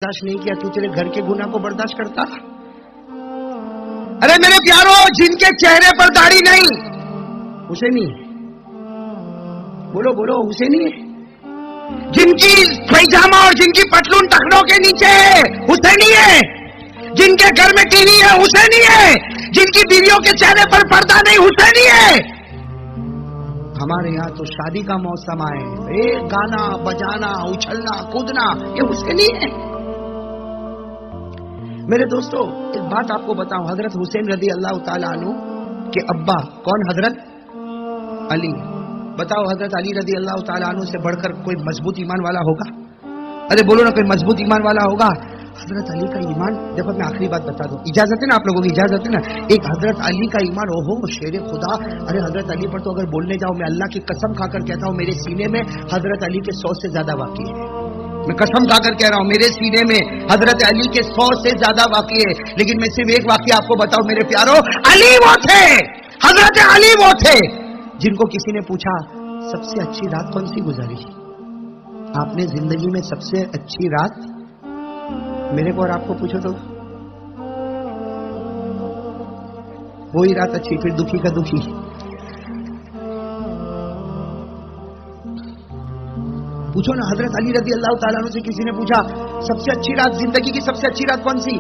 برداشت نہیں کیا تو تیرے گھر کے گناہ کو برداشت کرتا؟ ارے میرے پیارو، جن کے چہرے پر داڑھی نہیں حسینی بولو بولو حسینی ہے، جن کی پیجامہ اور جن کی پتلون ٹخنوں کے نیچے ہے حسینی ہے، جن کے گھر میں ٹی وی ہے حسینی ہے، جن کی بیویوں کے چہرے پر پردہ نہیں حسینی ہے۔ ہمارے یہاں تو شادی کا موسم آئے، گانا بجانا اچھلنا کودنا یہ حسینی ہے۔ میرے دوستو ایک بات آپ کو بتاؤں، حضرت حسین رضی اللہ تعالیٰ عنہ کے ابا کون؟ حضرت علی۔ بتاؤ حضرت علی رضی اللہ تعالیٰ عنہ سے بڑھ کر کوئی مضبوط ایمان والا ہوگا؟ ارے بولو نا، کوئی مضبوط ایمان والا ہوگا؟ حضرت علی کا ایمان، دیکھو میں آخری بات بتا دوں، اجازت ہے نا آپ لوگوں کی؟ اجازت ہے نا؟ ایک حضرت علی کا ایمان، اوہو شیر خدا، ارے حضرت علی پر تو اگر بولنے جاؤ میں اللہ کی قسم کھا کر کہتا ہوں میرے سینے میں حضرت علی کے 100 سے زیادہ واقعی ہے، میں قسم کھا کر کہہ رہا ہوں میرے سینے میں حضرت علی کے 100 سے زیادہ واقعی ہے۔ لیکن میں صرف ایک واقعہ آپ کو بتاؤں میرے پیارو، علی وہ تھے، حضرت علی وہ تھے جن کو کسی نے پوچھا سب سے اچھی رات کون سی گزاری؟ آپ نے زندگی میں سب سے اچھی رات، میرے کو اور آپ کو پوچھو تو وہی رات اچھی، پھر دکھی کا دکھی۔ پوچھو نا، حضرت علی رضی اللہ تعالیٰ عنہ سے کسی نے پوچھا سب سے اچھی رات، زندگی کی سب سے اچھی رات کون سی؟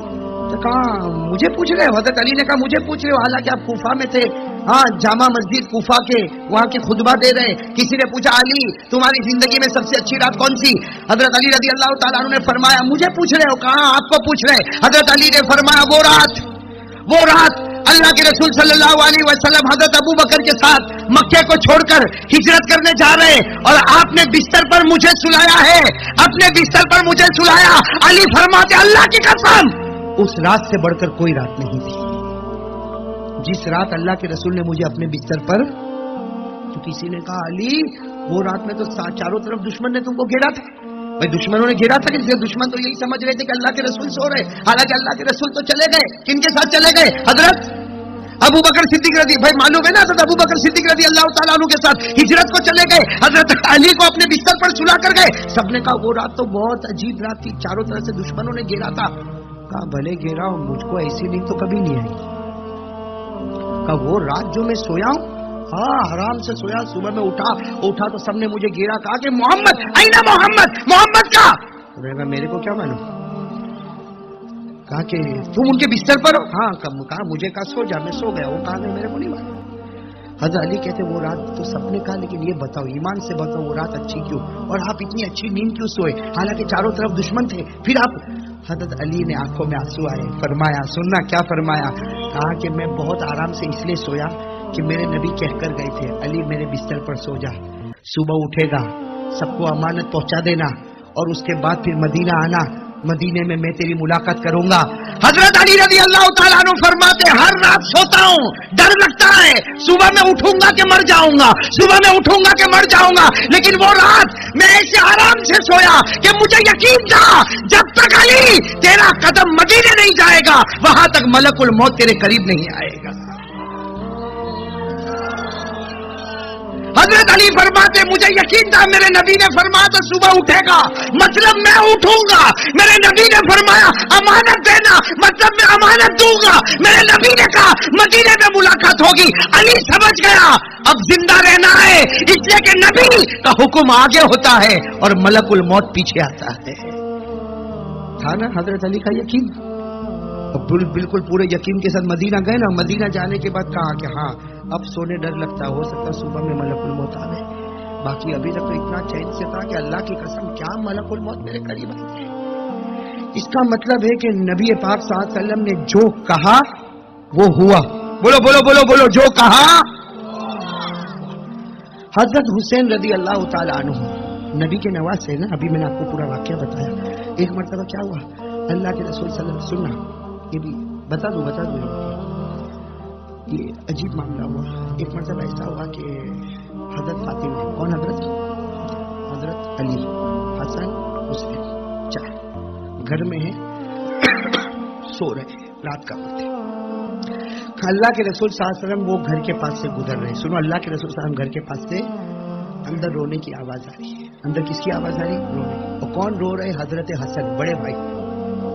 تو کہا مجھے پوچھ رہے ہو؟ حضرت علی نے کہا مجھے پوچھ رہے ہو، حالانکہ آپ کوفہ میں تھے، ہاں جامع مسجد کوفہ کے وہاں کے خطبہ دے رہے۔ کسی نے پوچھا علی تمہاری زندگی میں سب سے اچھی رات کون سی؟ حضرت علی رضی اللہ تعالیٰ عنہ نے فرمایا مجھے پوچھ رہے ہو؟ کہاں آپ کو پوچھ رہے۔ حضرت علی نے فرمایا وہ رات اللہ کے رسول صلی اللہ علیہ وسلم حضرت ابو بکر کے ساتھ مکے کو چھوڑ کر ہجرت کرنے جا رہے اور آپ نے بستر پر مجھے سلایا ہے، اپنے بستر پر مجھے سلایا۔ علی فرماتے اللہ کی قسم اس رات سے بڑھ کر کوئی رات نہیں تھی جس رات اللہ کے رسول نے مجھے اپنے بستر پر، تو کسی نے کہا علی وہ رات میں تو چاروں طرف دشمن نے تم کو گھیرا تھا۔ بھائی دشمنوں نے گھیرا تھا، کہ دشمن تو یہی سمجھ رہے تھے کہ اللہ کے رسول سو رہے، حالانکہ اللہ کے رسول تو چلے گئے۔ کن کے ساتھ چلے گئے؟ حضرت ابو بکر صدیق رضی، بھائی معلوم ہے نا، حضرت ابو بکر صدیق رضی اللہ تعالیٰ عنہ کے ساتھ ہجرت کو چلے گئے، حضرت علی کو اپنے بستر پر سلا کر گئے۔ سب نے کہا وہ رات تو بہت عجیب رات تھی، چاروں طرف سے دشمنوں نے گھیرا تھا۔ کہا بھلے گھیرا ہوں، مجھ کو ایسی نیند تو کبھی نہیں آئی۔ کہا وہ رات جو میں سویا ہوں، ہاں آرام سے سویا، صبح میں اٹھا تو سب نے مجھے گھیرا، کہا کہ محمد اینا محمد کا، میرے کو کیا معلوم؟ کہا کہ تم ان کے بستر پر ہو؟ ہاں۔ کہا مجھے کہا سو جا، میں سو گیا، وہ کہا میرے کو نہیں معلوم۔ حضرت علی کہتے وہ رات تو سب نے کہا، لیکن یہ بتاؤ ایمان سے بتاؤ وہ رات اچھی کیوں، اور آپ اتنی اچھی نیند کیوں سوئے حالانکہ چاروں طرف دشمن تھے؟ پھر آپ، حضرت علی نے آنکھوں میں آنسو آئے، فرمایا سننا کیا فرمایا، کہا کہ میں بہت آرام سے اس لیے سویا کہ میرے نبی کہہ کر گئے تھے علی میرے بستر پر سو جا، صبح اٹھے گا سب کو امانت پہنچا دینا، اور اس کے بعد پھر مدینہ آنا، مدینے میں میں تیری ملاقات کروں گا۔ حضرت علی رضی اللہ تعالیٰ عنہ فرماتے ہر رات سوتا ہوں، ڈر لگتا ہے صبح میں اٹھوں گا کہ مر جاؤں گا، صبح میں اٹھوں گا کہ مر جاؤں گا، لیکن وہ رات میں ایسے آرام سے سویا کہ مجھے یقین تھا جب تک علی تیرا قدم مدینے نہیں جائے گا وہاں تک ملک الموت تیرے قریب نہیں آئے گا۔ حضرت علی فرماتے مجھے یقین تھا میرے نبی نے فرمایا تو صبح اٹھے گا، مطلب میں اٹھوں گا، میرے نبی نے فرمایا امانت دینا، مطلب میں امانت دوں گا، میرے نبی نے کہا مدینے میں ملاقات ہوگی۔ علی سمجھ گیا اب زندہ رہنا ہے، اس لیے کہ نبی کا حکم آگے ہوتا ہے اور ملک الموت پیچھے آتا ہے۔ تھا نا حضرت علی کا یقین، بالکل پورے یقین کے ساتھ مدینہ گئے نا، مدینہ جانے کے بعد کہا کہ ہاں اب سونے ڈر لگتا، ہو سکتا صبح میں ملک الموت آ گئے، باقی ابھی تک تو اتنا چین سے تھا کہ اللہ کی قسم کیا ملک الموت میرے قریب آئی۔ اس کا مطلب ہے کہ نبی پاک صلی اللہ علیہ وسلم نے جو کہا وہ ہوا، بولو بولو بولو بولو، جو کہا۔ حضرت حسین رضی اللہ تعالیٰ عنہ نبی کے نواز سے نا، ابھی میں نے آپ کو پورا واقعہ بتایا۔ ایک مرتبہ کیا ہوا، اللہ کے رسول صلی اللہ علیہ وسلم، سننا یہ بھی بتا دوں یہ عجیب معاملہ ہوا۔ ایک مرتبہ ایسا ہوا کہ حضرت فاطمہ، کون حضرت علی، حسن حسین، چار گھر میں ہیں، سو رہے ہیں، رات کا وقت ہے۔ اللہ کے رسول صلی اللہ علیہ وسلم وہ گھر کے پاس سے گزر رہے، سنو اللہ کے رسول صلی اللہ علیہ وسلم گھر کے پاس سے اندر رونے کی آواز آ رہی ہے۔ اندر کس کی آواز آ رہی؟ رونے۔ اور کون رو رہے؟ حضرت حسن، بڑے بھائی،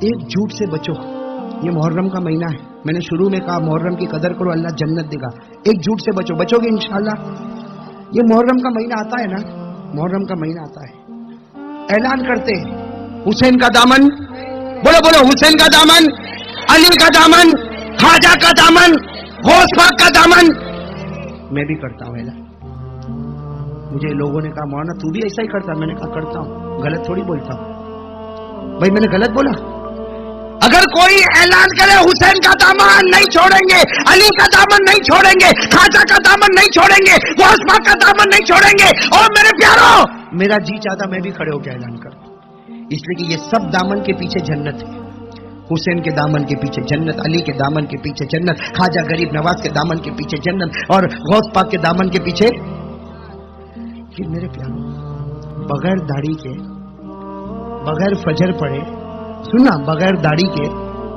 ایک جھوٹ سے بچو. یہ محرم کا مہینہ ہے, میں نے شروع میں کہا محرم کی قدر کرو, اللہ جنت دے گا. ایک جھوٹ سے بچو, بچو گے انشاءاللہ. یہ محرم کا مہینہ آتا ہے نا, محرم کا مہینہ آتا ہے, اعلان کرتے حسین کا دامن, بولو بولو, حسین کا دامن, علی کا دامن, خواجہ کا دامن, غوث پاک کا دامن. میں بھی کرتا ہوں اعلان. مجھے لوگوں نے کہا مولانا تو بھی ایسا ہی کرتا. میں نے کہا کرتا ہوں, غلط تھوڑی بولتا ہوں. بھائی میں نے غلط بولا؟ اگر کوئی اعلان کرے حسین کا دامن نہیں چھوڑیں گے, علی کا دامن نہیں چھوڑیں گے, خواجہ کا دامن نہیں چھوڑیں گے, غوث پاک کا دامن نہیں چھوڑیں گے, اور میرے پیارو میرا جی چاہتا میں بھی کھڑے ہو کے اعلان کروں, اس لیے کہ یہ سب دامن کے پیچھے جنت ہے. حسین کے دامن کے پیچھے جنت, علی کے دامن کے پیچھے جنت, خواجہ غریب نواز کے دامن کے پیچھے جنت, اور غوث پاک کے دامن کے پیچھے. کہ میرے پیارو بغیر داڑھی کے, بغیر فجر پڑے, سننا, بغیر داڑھی کے,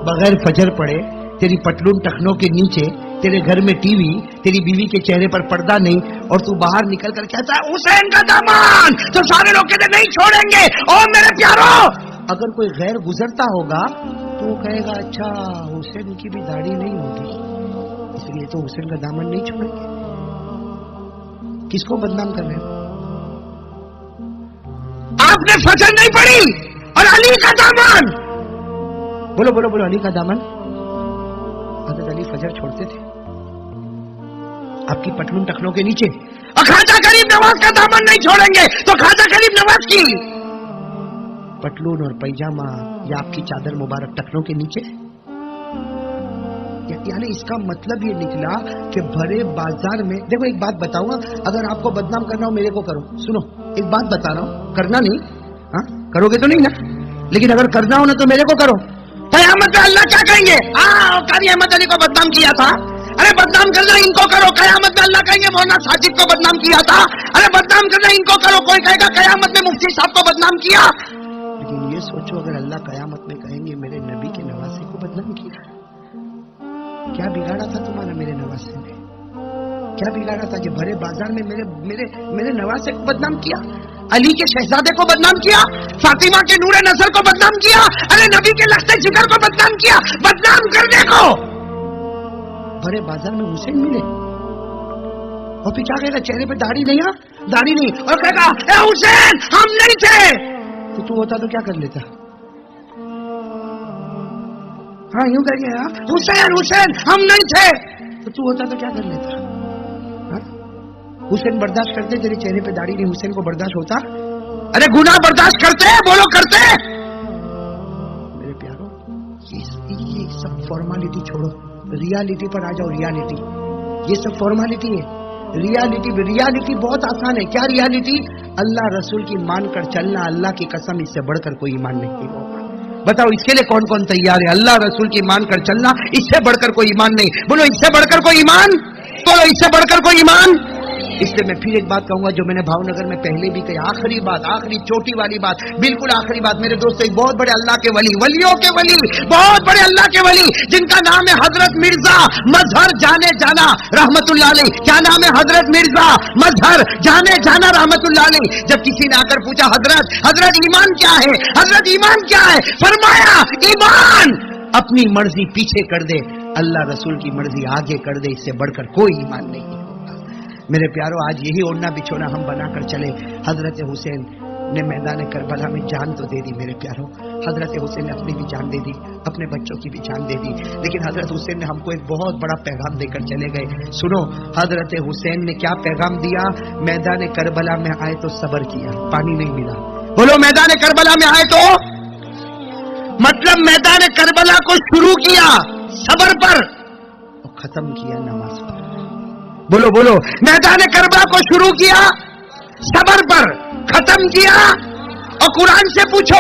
بغیر فجر پڑے, تیری پتلون ٹخنوں کے نیچے, تیرے گھر میں ٹی وی, تیری بیوی کے چہرے پر پردہ نہیں, اور تو باہر نکل کر کہتا ہے حسین کا دامن, تو سارے لوگ کہتے نہیں چھوڑیں گے. اور میرے پیارو اگر کوئی غیر گزرتا ہوگا تو وہ کہے گا اچھا حسین کی بھی داڑھی نہیں ہوگی, اس لیے تو حسین کا دامن نہیں چھوڑیں گے. کس کو بدنام کر رہے ہو؟ آپ نے فجر نہیں پڑھی اور علی کا دامن, بولو بولو بولو, علی کا دامن. حضرت علی فجر چھوڑتے تھے آپ کی پتلون ٹخنوں کے نیچے, اور خواجہ غریب نواز کا دامن نہیں چھوڑیں گے, تو خواجہ غریب نواز کی پتلون اور پیجامہ یا آپ کی چادر مبارک ٹخنوں کے نیچے. یعنی اس کا مطلب یہ نکلا کہ بھرے بازار میں, دیکھو ایک بات بتاؤں گا, اگر آپ کو بدنام کرنا ہو میرے کو کرو. سنو ایک بات بتا رہا ہوں, کرنا نہیں, ہاں کرو گے تو نہیں نا, لیکن اگر کرنا ہو نا تو میرے کو کرو. قیامت میں اللہ کیا کہیں گے؟ قاری احمد علی کو بدنام کیا تھا, ارے بدنام کرنا ان کو کرو. قیامت میں اللہ کہیں گے مولانا ساجد کو بدنام کیا تھا, ارے بدنام کرنا ان کو کرو. کوئی کہے گا قیامت میں مفتی صاحب کو بدنام کیا. لیکن یہ سوچو اگر اللہ قیامت میں کہیں گے میرے نبی کے نواسے کو بدنام کیا, کیا بگاڑا تھا تمہارا میرے نواسے نے؟ کیا بگاڑا تھا کہ بھرے بازار میں میرے نواسے کو بدنام کیا, علی کے شہزادے کو بدنام کیا, فاطمہ کے نور نظر کو بدنام کیا, ارے نبی کے لخت جگر کو بدنام کیا. بدنام کرنے کو بھرے بازار میں حسین ملے, اور پھر کیا کہے گا چہرے پہ داڑھی نہیں, داڑھی نہیں, اور کہے گا اے حسین ہم نہیں تھے. تو ہوتا تو کیا کر لیتا؟ ہاں یوں کہہ گیا حسین حسین ہم نہیں تھے, تو ہوتا تو کیا کر لیتا؟ حسین برداشت کرتے, تیرے چہرے پہ داڑھی نہیں, حسین کو برداشت ہوتا؟ ارے گناہ برداشت کرتے, بولو کرتے. میرے پیارو یہ سب فارمالٹی چھوڑو, ریالٹی پر آ جاؤ. ریالٹی, یہ سب فارمالٹی ہے. ریالٹی بہت آسان ہے. کیا ریالٹی؟ اللہ رسول کی مان کر چلنا. اللہ کی قسم اس سے بڑھ کر کوئی ایمان نہیں ہوگا. بتاؤ اس کے لیے کون کون تیار ہے؟ اللہ رسول کی مان کر چلنا, اس سے بڑھ کر کوئی ایمان نہیں. بولو اس سے بڑھ کر کوئی ایمان, بولو اس سے بڑھ کر کوئی ایمان. اس لیے میں پھر ایک بات کہوں گا جو میں نے بھاؤ نگر میں پہلے بھی کہی, آخری بات, آخری چوٹی والی بات, بالکل آخری بات. میرے دوست ایک بہت بڑے اللہ کے ولی, ولیوں کے ولی, بہت بڑے اللہ کے ولی, جن کا نام ہے حضرت مرزا مظہر جانے جانا رحمت اللہ علیہ. کیا نام ہے؟ حضرت مرزا مظہر جانے جانا رحمت اللہ علیہ. جب کسی نے آ کر پوچھا حضرت ایمان کیا ہے, حضرت ایمان کیا ہے, فرمایا ایمان اپنی مرضی پیچھے کر دے, اللہ رسول کی مرضی آگے کر دے, اس سے بڑھ کر کوئی ایمان نہیں ہوگا. میرے پیارو آج یہی اوڑھنا بچھونا ہم بنا کر چلے. حضرت حسین نے میدان کربلا میں جان تو دے دی میرے پیارو, حضرت حسین نے اپنی بھی جان دے دی, اپنے بچوں کی بھی جان دے دی, لیکن حضرت حسین نے ہم کو ایک بہت بڑا پیغام دے کر چلے گئے. سنو حضرت حسین نے کیا پیغام دیا. میدان کربلا میں آئے تو صبر کیا, پانی نہیں ملا. بولو میدان کربلا میں آئے تو مطلب میدان کربلا کو شروع کیا صبر پر اور ختم کیا نماز پر. بولو بولو, میدان کربلا کو شروع کیا صبر پر, ختم کیا. اور قرآن سے پوچھو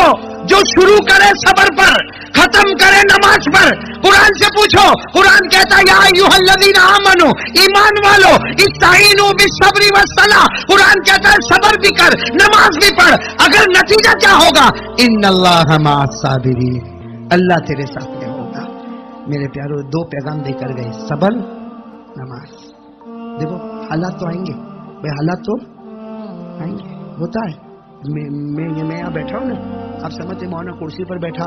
جو شروع کرے صبر پر ختم کرے نماز پر. قرآن سے پوچھو, قرآن کہتا یا ایھا الذین آمنوا, ایمان والو, استعینوا بالصبر والصلاۃ. قرآن کہتا ہے صبر بھی کر, نماز بھی پڑھ. اگر نتیجہ کیا ہوگا؟ ان اللہ مع الصابرین, اللہ تیرے ساتھ میں ہوگا. میرے پیارو دو پیغام دے کر گئے, صبر نماز. دیکھو حالات تو آئیں گے بھائی, حالات تو آئیں گے, ہوتا ہے. میں یہاں بیٹھا ہوں نا, آپ سمجھتے مولانا کرسی پر بیٹھا